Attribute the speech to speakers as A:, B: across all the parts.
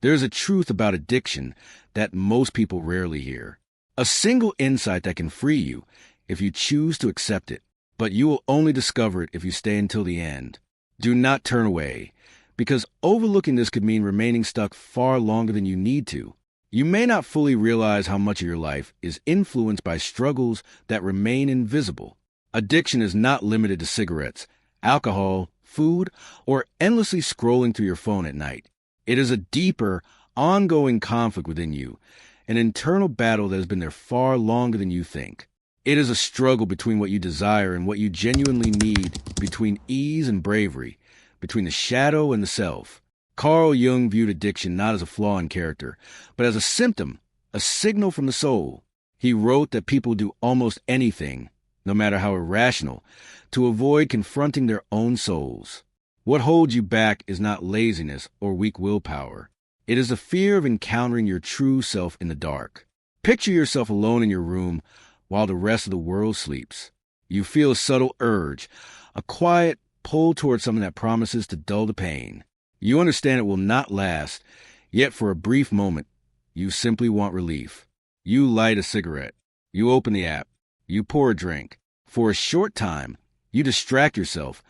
A: There's a truth about addiction that most people rarely hear. A single insight that can free you if you choose to accept it, but you will only discover it if you stay until the end. Do not turn away, because overlooking this could mean remaining stuck far longer than you need to. You may not fully realize how much of your life is influenced by struggles that remain invisible. Addiction is not limited to cigarettes, alcohol, food, or endlessly scrolling through your phone at night. It is a deeper, ongoing conflict within you, an internal battle that has been there far longer than you think. It is a struggle between what you desire and what you genuinely need, between ease and bravery, between the shadow and the self. Carl Jung viewed addiction not as a flaw in character, but as a symptom, a signal from the soul. He wrote that people do almost anything, no matter how irrational, to avoid confronting their own souls. What holds you back is not laziness or weak willpower. It is the fear of encountering your true self in the dark. Picture yourself alone in your room while the rest of the world sleeps. You feel a subtle urge, a quiet pull towards something that promises to dull the pain. You understand it will not last, yet for a brief moment, you simply want relief. You light a cigarette. You open the app. You pour a drink. For a short time, you distract yourself,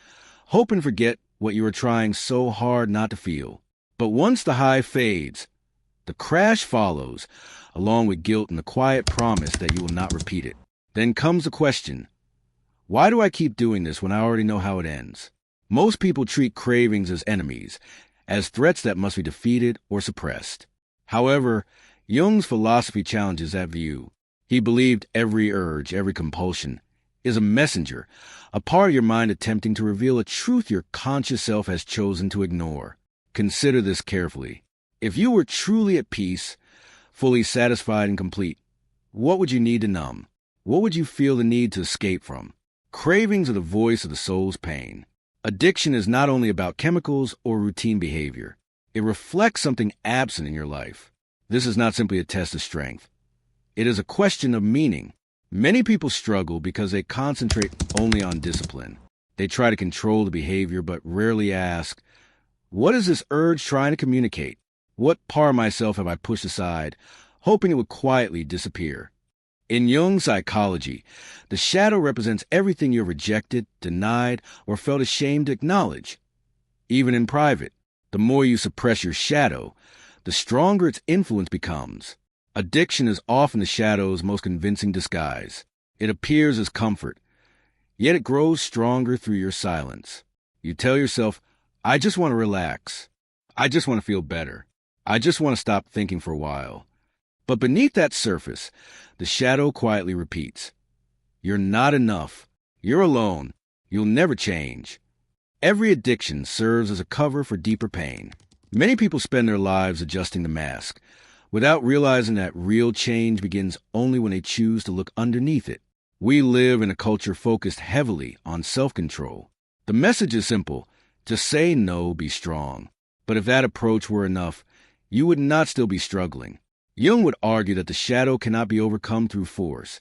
A: hoping to forget what you are trying so hard not to feel. But once the high fades, the crash follows, along with guilt and the quiet promise that you will not repeat it. Then comes the question, why do I keep doing this when I already know how it ends? Most people treat cravings as enemies, as threats that must be defeated or suppressed. However, Jung's philosophy challenges that view. He believed every urge, every compulsion, is a messenger, a part of your mind attempting to reveal a truth your conscious self has chosen to ignore. Consider this carefully. If you were truly at peace, fully satisfied and complete, what would you need to numb? What would you feel the need to escape from? Cravings are the voice of the soul's pain. Addiction is not only about chemicals or routine behavior. It reflects something absent in your life. This is not simply a test of strength. It is a question of meaning. Many people struggle because they concentrate only on discipline. They try to control the behavior but rarely ask, what is this urge trying to communicate? What part of myself have I pushed aside, hoping it would quietly disappear? In Jung's psychology, the shadow represents everything you have rejected, denied, or felt ashamed to acknowledge. Even in private, the more you suppress your shadow, the stronger its influence becomes. Addiction is often the shadow's most convincing disguise. It appears as comfort, yet it grows stronger through your silence. You tell yourself, I just want to relax. I just want to feel better. I just want to stop thinking for a while. But beneath that surface, the shadow quietly repeats, you're not enough. You're alone. You'll never change. Every addiction serves as a cover for deeper pain. Many people spend their lives adjusting the mask, without realizing that real change begins only when they choose to look underneath it. We live in a culture focused heavily on self-control. The message is simple, just say no, be strong. But if that approach were enough, you would not still be struggling. Jung would argue that the shadow cannot be overcome through force.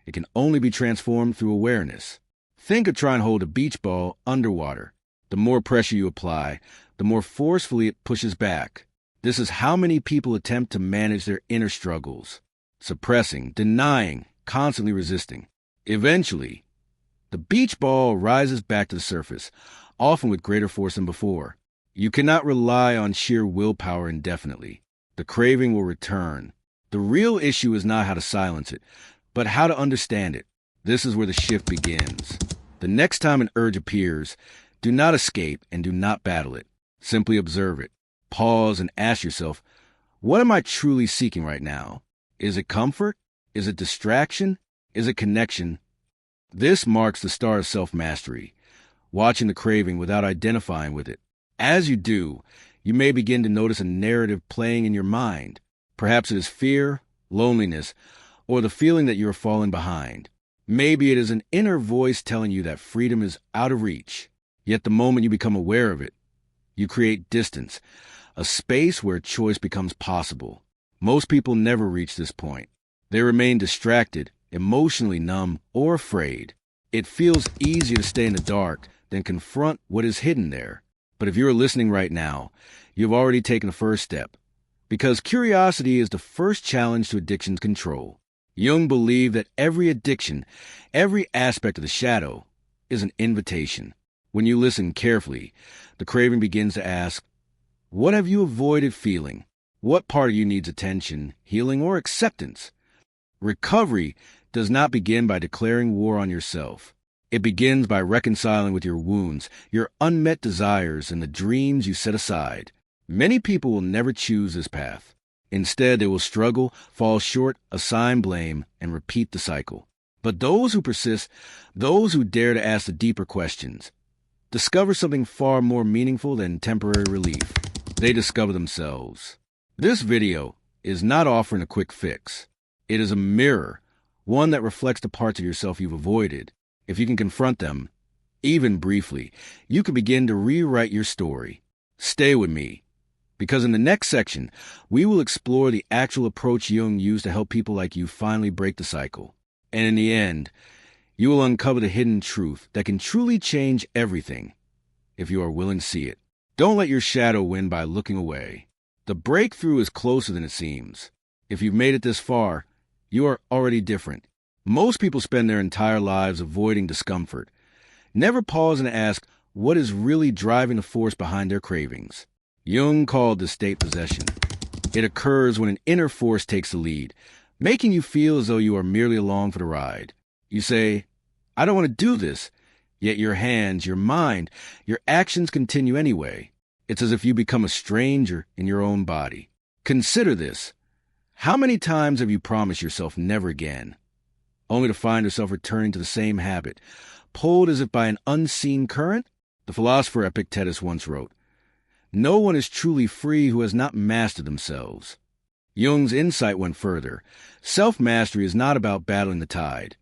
A: It can only be transformed through awareness. Think of trying to hold a beach ball underwater. The more pressure you apply, the more forcefully it pushes back. This is how many people attempt to manage their inner struggles. Suppressing, denying, constantly resisting. Eventually, the beach ball rises back to the surface, often with greater force than before. You cannot rely on sheer willpower indefinitely. The craving will return. The real issue is not how to silence it, but how to understand it. This is where the shift begins. The next time an urge appears, do not escape and do not battle it. Simply observe it. Pause and ask yourself, what am I truly seeking right now? Is it comfort? Is it distraction? Is it connection? This marks the start of self-mastery, watching the craving without identifying with it. As you do, you may begin to notice a narrative playing in your mind. Perhaps it is fear, loneliness, or the feeling that you are falling behind. Maybe it is an inner voice telling you that freedom is out of reach. Yet the moment you become aware of it, you create distance, a space where choice becomes possible. Most people never reach this point. They remain distracted, emotionally numb, or afraid. It feels easier to stay in the dark than confront what is hidden there. But if you're listening right now, you've already taken the first step. Because curiosity is the first challenge to addiction's control. Jung believed that every addiction, every aspect of the shadow, is an invitation. When you listen carefully, the craving begins to ask, what have you avoided feeling? What part of you needs attention, healing, or acceptance? Recovery does not begin by declaring war on yourself. It begins by reconciling with your wounds, your unmet desires, and the dreams you set aside. Many people will never choose this path. Instead, they will struggle, fall short, assign blame, and repeat the cycle. But those who persist, those who dare to ask the deeper questions, discover something far more meaningful than temporary relief. They discover themselves. This video is not offering a quick fix. It is a mirror, one that reflects the parts of yourself you've avoided. If you can confront them, even briefly, you can begin to rewrite your story. Stay with me, because in the next section, we will explore the actual approach Jung used to help people like you finally break the cycle. And in the end, you will uncover the hidden truth that can truly change everything, if you are willing to see it. Don't let your shadow win by looking away. The breakthrough is closer than it seems. If you've made it this far, you are already different. Most people spend their entire lives avoiding discomfort, never pausing to ask what is really driving the force behind their cravings. Jung called this state possession. It occurs when an inner force takes the lead, making you feel as though you are merely along for the ride. You say, I don't want to do this, yet your hands, your mind, your actions continue anyway. It's as if you become a stranger in your own body. Consider this. How many times have you promised yourself never again, only to find yourself returning to the same habit, pulled as if by an unseen current? The philosopher Epictetus once wrote, no one is truly free who has not mastered themselves. Jung's insight went further. Self-mastery is not about battling the tide.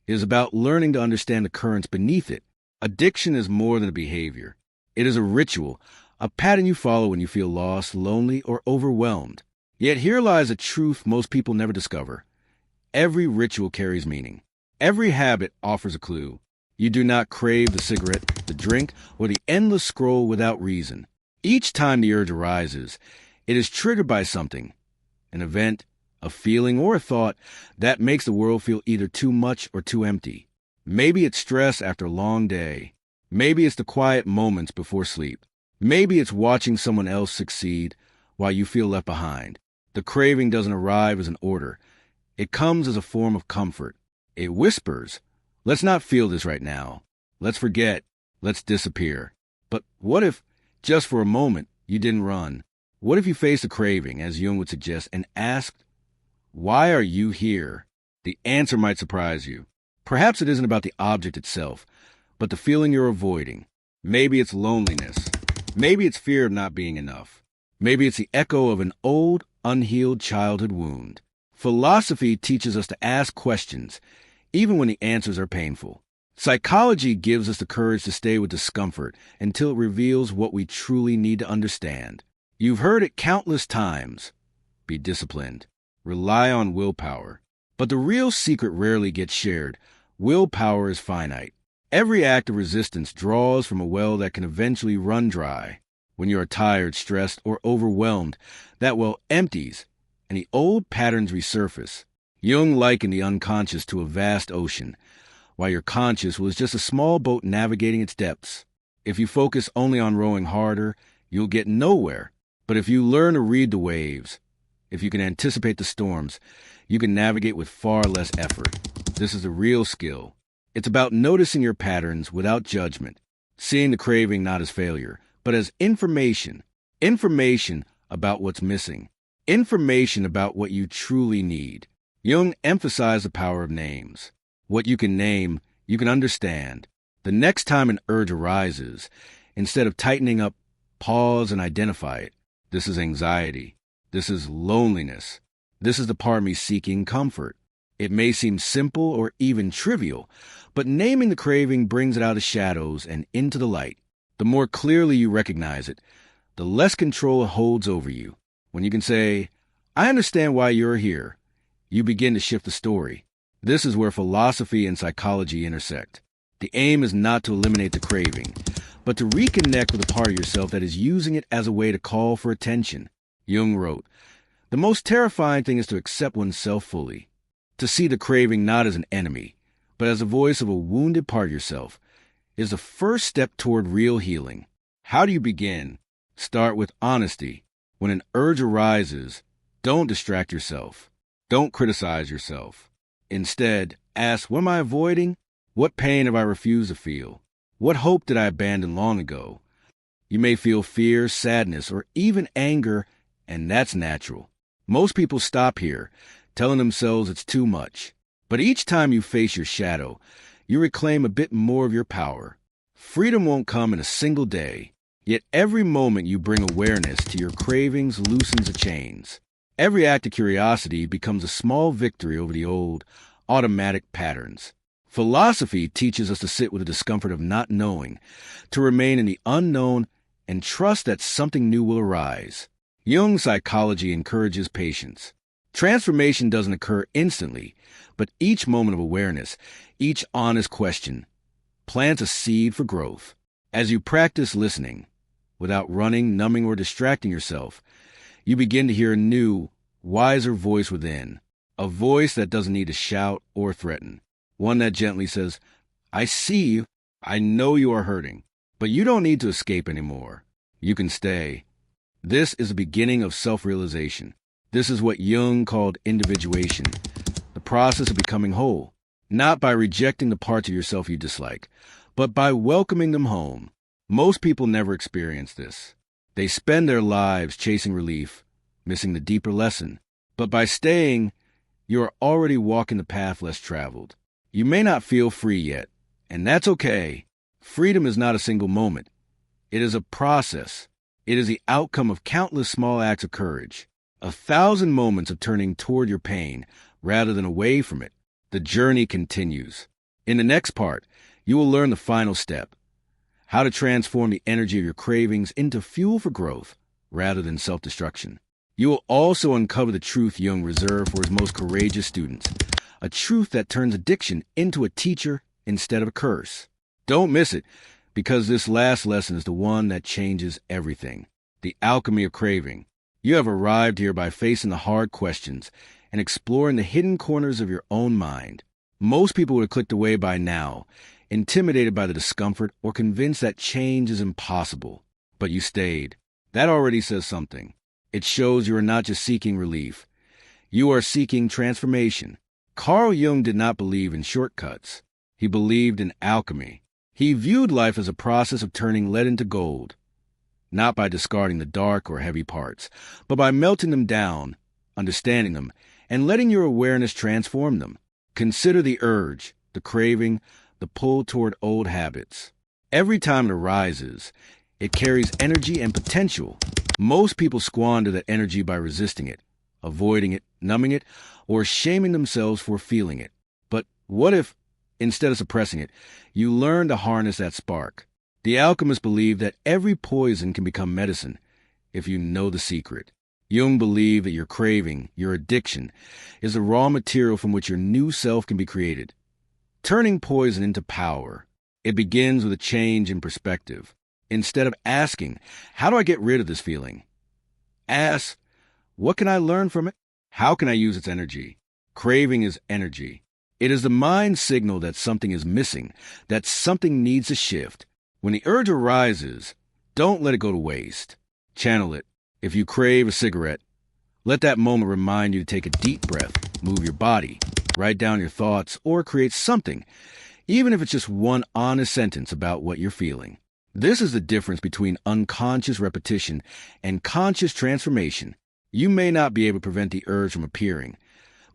A: It is about learning to understand the currents beneath it. Addiction is more than a behavior. It is a ritual, a pattern you follow when you feel lost, lonely, or overwhelmed. Yet here lies a truth most people never discover. Every ritual carries meaning. Every habit offers a clue. You do not crave the cigarette, the drink, or the endless scroll without reason. Each time the urge arises, it is triggered by something, an event, a feeling, or a thought that makes the world feel either too much or too empty. Maybe it's stress after a long day. Maybe it's the quiet moments before sleep. Maybe it's watching someone else succeed while you feel left behind. The craving doesn't arrive as an order. It comes as a form of comfort. It whispers, let's not feel this right now. Let's forget. Let's disappear. But what if, just for a moment, you didn't run? What if you faced the craving, as Jung would suggest, and asked, why are you here? The answer might surprise you. Perhaps it isn't about the object itself, but the feeling you're avoiding. Maybe it's loneliness. Maybe it's fear of not being enough. Maybe it's the echo of an old, unhealed childhood wound. Philosophy teaches us to ask questions, even when the answers are painful. Psychology gives us the courage to stay with discomfort until it reveals what we truly need to understand. You've heard it countless times. Be disciplined. Rely on willpower. But the real secret rarely gets shared. Willpower is finite. Every act of resistance draws from a well that can eventually run dry. When you are tired, stressed, or overwhelmed, that well empties, and the old patterns resurface. Jung likened the unconscious to a vast ocean, while your conscious was just a small boat navigating its depths. If you focus only on rowing harder, you'll get nowhere. But if you learn to read the waves, if you can anticipate the storms, you can navigate with far less effort. This is a real skill. It's about noticing your patterns without judgment, seeing the craving not as failure, but as information. Information about what's missing. Information about what you truly need. Jung emphasized the power of names. What you can name, you can understand. The next time an urge arises, instead of tightening up, pause and identify it. This is anxiety. This is loneliness. This is the part of me seeking comfort. It may seem simple or even trivial, but naming the craving brings it out of shadows and into the light. The more clearly you recognize it, the less control it holds over you. When you can say, I understand why you're here, you begin to shift the story. This is where philosophy and psychology intersect. The aim is not to eliminate the craving, but to reconnect with a part of yourself that is using it as a way to call for attention. Jung wrote, The most terrifying thing is to accept oneself fully, to see the craving not as an enemy, but as a voice of a wounded part of yourself, is the first step toward real healing. How do you begin? Start with honesty. When an urge arises, don't distract yourself. Don't criticize yourself. Instead, ask, what am I avoiding? What pain have I refused to feel? What hope did I abandon long ago? You may feel fear, sadness, or even anger, and that's natural. Most people stop here, telling themselves it's too much. But each time you face your shadow, you reclaim a bit more of your power. Freedom won't come in a single day, yet every moment you bring awareness to your cravings loosens the chains. Every act of curiosity becomes a small victory over the old, automatic patterns. Philosophy teaches us to sit with the discomfort of not knowing, to remain in the unknown and trust that something new will arise. Jung's psychology encourages patience. Transformation doesn't occur instantly, but each moment of awareness, each honest question, plants a seed for growth. As you practice listening, without running, numbing, or distracting yourself, you begin to hear a new, wiser voice within, a voice that doesn't need to shout or threaten, one that gently says, I see you, I know you are hurting, but you don't need to escape anymore. You can stay. This is the beginning of self-realization. This is what Jung called individuation, the process of becoming whole, not by rejecting the parts of yourself you dislike, but by welcoming them home. Most people never experience this. They spend their lives chasing relief, missing the deeper lesson. But by staying, you are already walking the path less traveled. You may not feel free yet, and that's okay. Freedom is not a single moment. It is a process. It is the outcome of countless small acts of courage, 1,000 moments of turning toward your pain rather than away from it. The journey continues. In the next part, you will learn the final step, how to transform the energy of your cravings into fuel for growth rather than self-destruction. You will also uncover the truth Jung reserved for his most courageous students, a truth that turns addiction into a teacher instead of a curse. Don't miss it, because this last lesson is the one that changes everything. The alchemy of craving. You have arrived here by facing the hard questions and exploring the hidden corners of your own mind. Most people would have clicked away by now, intimidated by the discomfort or convinced that change is impossible. But you stayed. That already says something. It shows you are not just seeking relief. You are seeking transformation. Carl Jung did not believe in shortcuts. He believed in alchemy. He viewed life as a process of turning lead into gold, not by discarding the dark or heavy parts, but by melting them down, understanding them, and letting your awareness transform them. Consider the urge, the craving, the pull toward old habits. Every time it arises, it carries energy and potential. Most people squander that energy by resisting it, avoiding it, numbing it, or shaming themselves for feeling it. But what if, instead of suppressing it, you learn to harness that spark? The alchemists believed that every poison can become medicine if you know the secret. Jung believed that your craving, your addiction, is the raw material from which your new self can be created. Turning poison into power, it begins with a change in perspective. Instead of asking, how do I get rid of this feeling? Ask, what can I learn from it? How can I use its energy? Craving is energy. It is the mind's signal that something is missing, that something needs a shift. When the urge arises, don't let it go to waste. Channel it. If you crave a cigarette, let that moment remind you to take a deep breath, move your body, write down your thoughts, or create something, even if it's just one honest sentence about what you're feeling. This is the difference between unconscious repetition and conscious transformation. You may not be able to prevent the urge from appearing,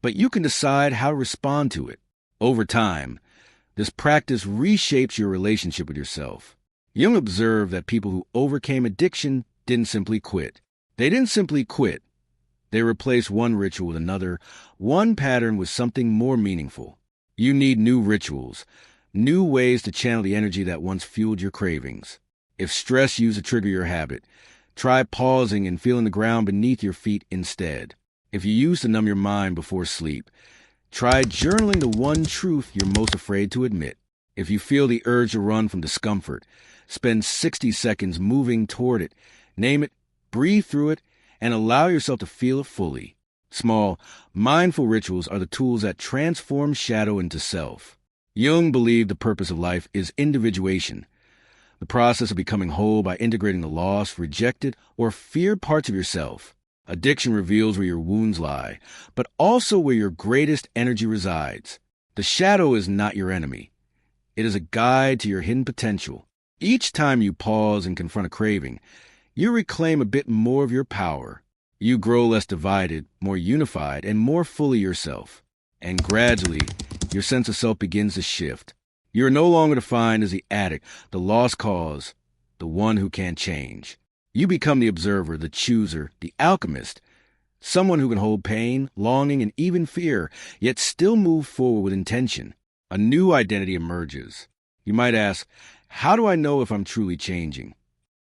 A: but you can decide how to respond to it. Over time, this practice reshapes your relationship with yourself. Jung observed that people who overcame addiction didn't simply quit. They didn't simply quit. They replaced one ritual with another, one pattern with something more meaningful. You need new rituals, new ways to channel the energy that once fueled your cravings. If stress used to trigger your habit, try pausing and feeling the ground beneath your feet instead. If you used to numb your mind before sleep, try journaling the one truth you're most afraid to admit. If you feel the urge to run from discomfort, spend 60 seconds moving toward it, name it, breathe through it, and allow yourself to feel it fully. Small, mindful rituals are the tools that transform shadow into self. Jung believed the purpose of life is individuation, the process of becoming whole by integrating the lost, rejected, or feared parts of yourself. Addiction reveals where your wounds lie, but also where your greatest energy resides. The shadow is not your enemy. It is a guide to your hidden potential. Each time you pause and confront a craving, you reclaim a bit more of your power. You grow less divided, more unified, and more fully yourself. And gradually, your sense of self begins to shift. You are no longer defined as the addict, the lost cause, the one who can't change. You become the observer, the chooser, the alchemist, someone who can hold pain, longing, and even fear, yet still move forward with intention. A new identity emerges. You might ask, how do I know if I'm truly changing?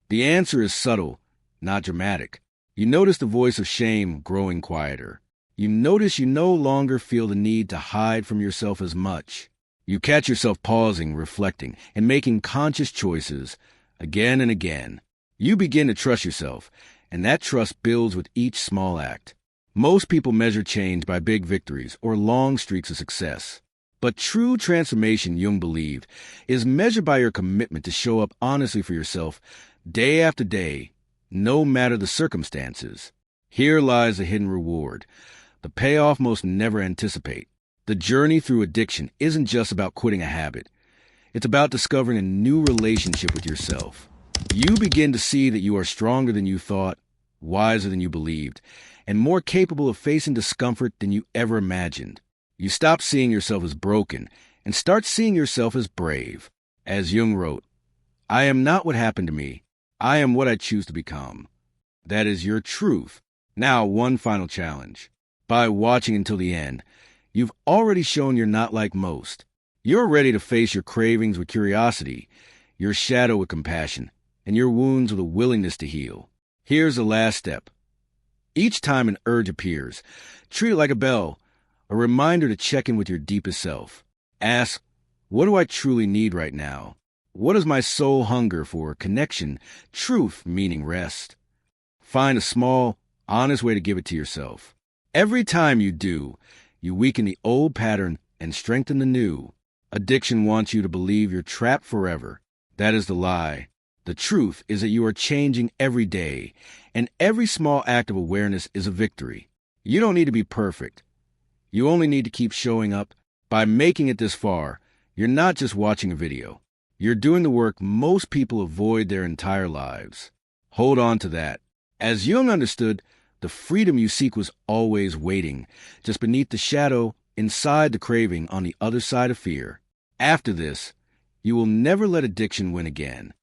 A: The answer is subtle, not dramatic. You notice the voice of shame growing quieter. You notice you no longer feel the need to hide from yourself as much. You catch yourself pausing, reflecting, and making conscious choices again and again. You begin to trust yourself, and that trust builds with each small act. Most people measure change by big victories or long streaks of success. But true transformation, Jung believed, is measured by your commitment to show up honestly for yourself day after day, no matter the circumstances. Here lies the hidden reward, the payoff most never anticipate. The journey through addiction isn't just about quitting a habit. It's about discovering a new relationship with yourself. You begin to see that you are stronger than you thought, wiser than you believed, and more capable of facing discomfort than you ever imagined. You stop seeing yourself as broken and start seeing yourself as brave. As Jung wrote, "I am not what happened to me. I am what I choose to become." That is your truth. Now, one final challenge. By watching until the end, you've already shown you're not like most. You're ready to face your cravings with curiosity, your shadow with compassion, and your wounds with a willingness to heal. Here's the last step. Each time an urge appears, treat it like a bell, a reminder to check in with your deepest self. Ask, what do I truly need right now? What does my soul hunger for? Connection, truth, meaning rest. Find a small, honest way to give it to yourself. Every time you do, you weaken the old pattern and strengthen the new. Addiction wants you to believe you're trapped forever. That is the lie. The truth is that you are changing every day, and every small act of awareness is a victory. You don't need to be perfect. You only need to keep showing up. By making it this far, you're not just watching a video. You're doing the work most people avoid their entire lives. Hold on to that. As Jung understood, the freedom you seek was always waiting, just beneath the shadow, inside the craving, on the other side of fear. After this, you will never let addiction win again.